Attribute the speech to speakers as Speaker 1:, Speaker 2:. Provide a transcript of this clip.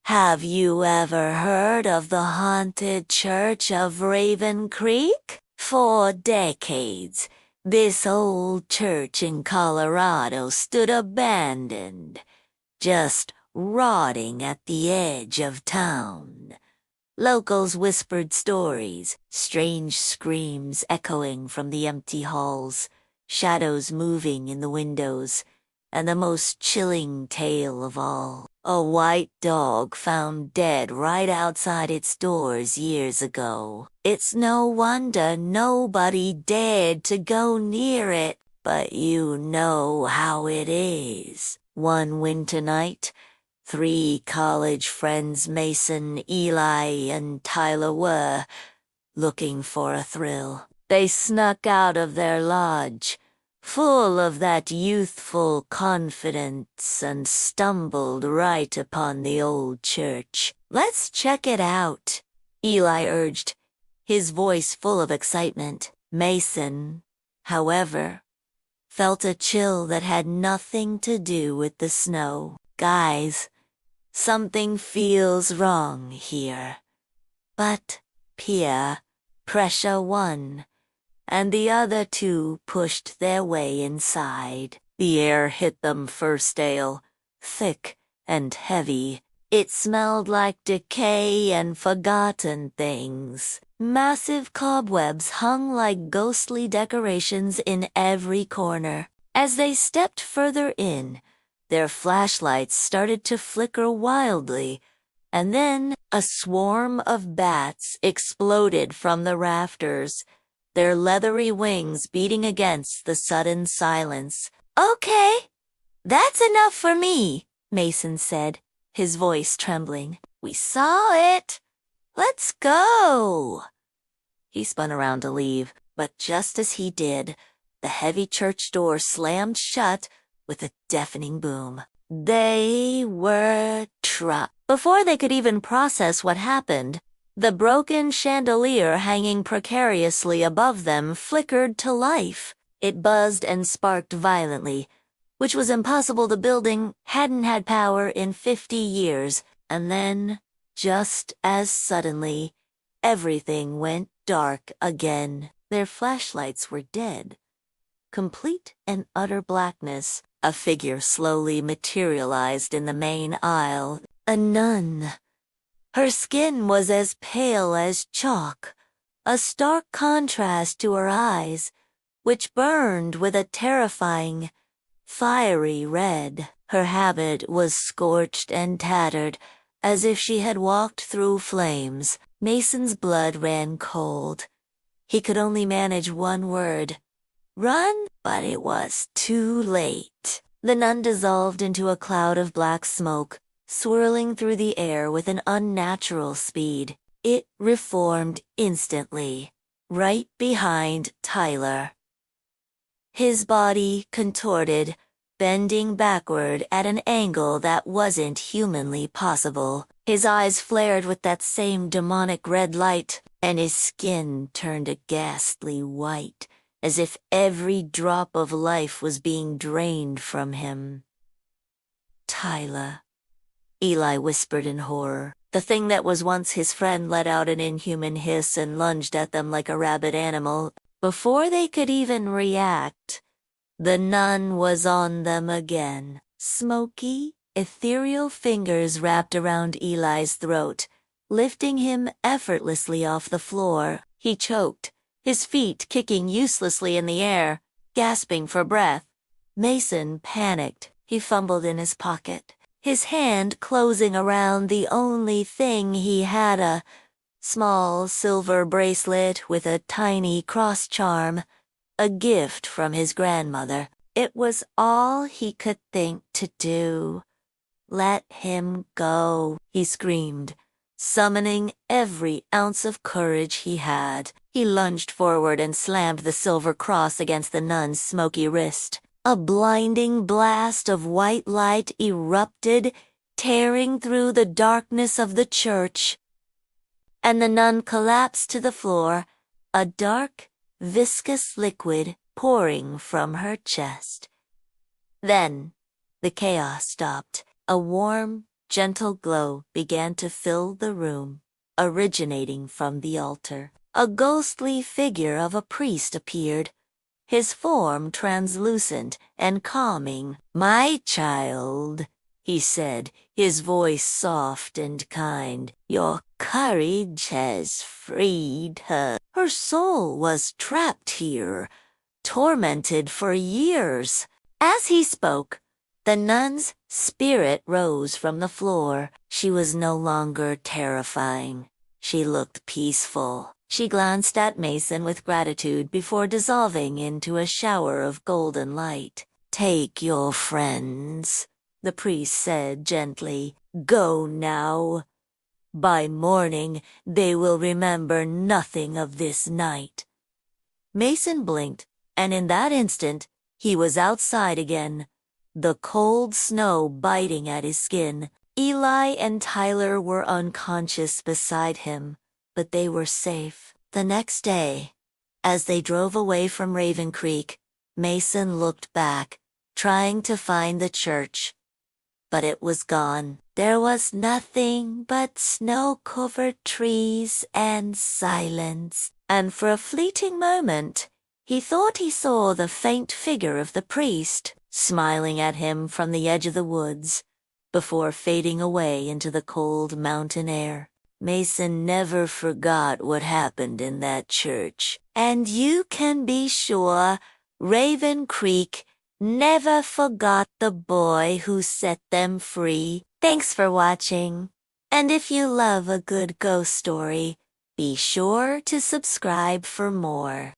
Speaker 1: Have you ever heard of the haunted church of Raven Creek? For decades, this old church in Colorado stood abandoned, just rotting at the edge of town. Locals whispered stories, strange screams echoing from the empty halls, shadows moving in the windows, and the most chilling tale of all, a white dog found dead right outside its doors years ago. It's no wonder nobody dared to go near it, but you know how it is. One winter night, 3 college friends, Mason, Eli, and Tyler, were looking for a thrill. They snuck out of their lodge, full of that youthful confidence, and stumbled right upon the old church. "Let's check it out," Eli urged, his voice full of excitement. Mason, however, felt a chill that had nothing to do with the snow. "Guys, something feels wrong here." But peer pressure won, and the other 2 pushed their way inside. The air hit them first ale, thick and heavy. It smelled like decay and forgotten things. Massive cobwebs hung like ghostly decorations in every corner. As they stepped further in, their flashlights started to flicker wildly, and then a swarm of bats exploded from the rafters, their leathery wings beating against the sudden silence. "Okay, that's enough for me," Mason said, his voice trembling. "We saw it. Let's go." He spun around to leave, but just as he did, the heavy church door slammed shut with a deafening boom. They were trapped. Before they could even process what happened, the broken chandelier hanging precariously above them flickered to life. It buzzed and sparked violently, which was impossible. The building hadn't had power in 50 years. And then, just as suddenly, everything went dark again. Their flashlights were dead. Complete and utter blackness. A figure slowly materialized in the main aisle. A nun. Her skin was as pale as chalk, a stark contrast to her eyes, which burned with a terrifying, fiery red. Her habit was scorched and tattered, as if she had walked through flames. Mason's blood ran cold. He could only manage one word: "Run," but it was too late. The nun dissolved into a cloud of black smoke, swirling through the air with an unnatural speed. It reformed instantly, right behind Tyler. His body contorted, bending backward at an angle that wasn't humanly possible. His eyes flared with that same demonic red light, and his skin turned a ghastly white, as if every drop of life was being drained from him. "Tyler," Eli whispered in horror. The thing that was once his friend let out an inhuman hiss and lunged at them like a rabid animal. Before they could even react, the nun was on them again. Smoky, ethereal fingers wrapped around Eli's throat, lifting him effortlessly off the floor. He choked, his feet kicking uselessly in the air, gasping for breath. Mason panicked. He fumbled in his pocket, his hand closing around the only thing he had, a small silver bracelet with a tiny cross charm, a gift from his grandmother. It was all he could think to do. "Let him go," he screamed, summoning every ounce of courage he had. He lunged forward and slammed the silver cross against the nun's smoky wrist. A blinding blast of white light erupted, tearing through the darkness of the church, and the nun collapsed to the floor, a dark, viscous liquid pouring from her chest. Then the chaos stopped. A warm, gentle glow began to fill the room, originating from the altar. A ghostly figure of a priest appeared, his form translucent and calming. "My child," he said, his voice soft and kind, "your courage has freed her. Her soul was trapped here, tormented for years." As he spoke, the nun's spirit rose from the floor. She was no longer terrifying. She looked peaceful. She glanced at Mason with gratitude before dissolving into a shower of golden light. "Take your friends," the priest said gently. "Go now. By morning, they will remember nothing of this night." Mason blinked, and in that instant, he was outside again, the cold snow biting at his skin. Eli and Tyler were unconscious beside him, but they were safe. The next day, as they drove away from Raven Creek, Mason looked back, trying to find the church. But it was gone. There was nothing but snow-covered trees and silence. And for a fleeting moment, he thought he saw the faint figure of the priest, smiling at him from the edge of the woods, before fading away into the cold mountain air. Mason never forgot what happened in that church. And you can be sure Raven Creek never forgot the boy who set them free. Thanks for watching. And if you love a good ghost story, be sure to subscribe for more.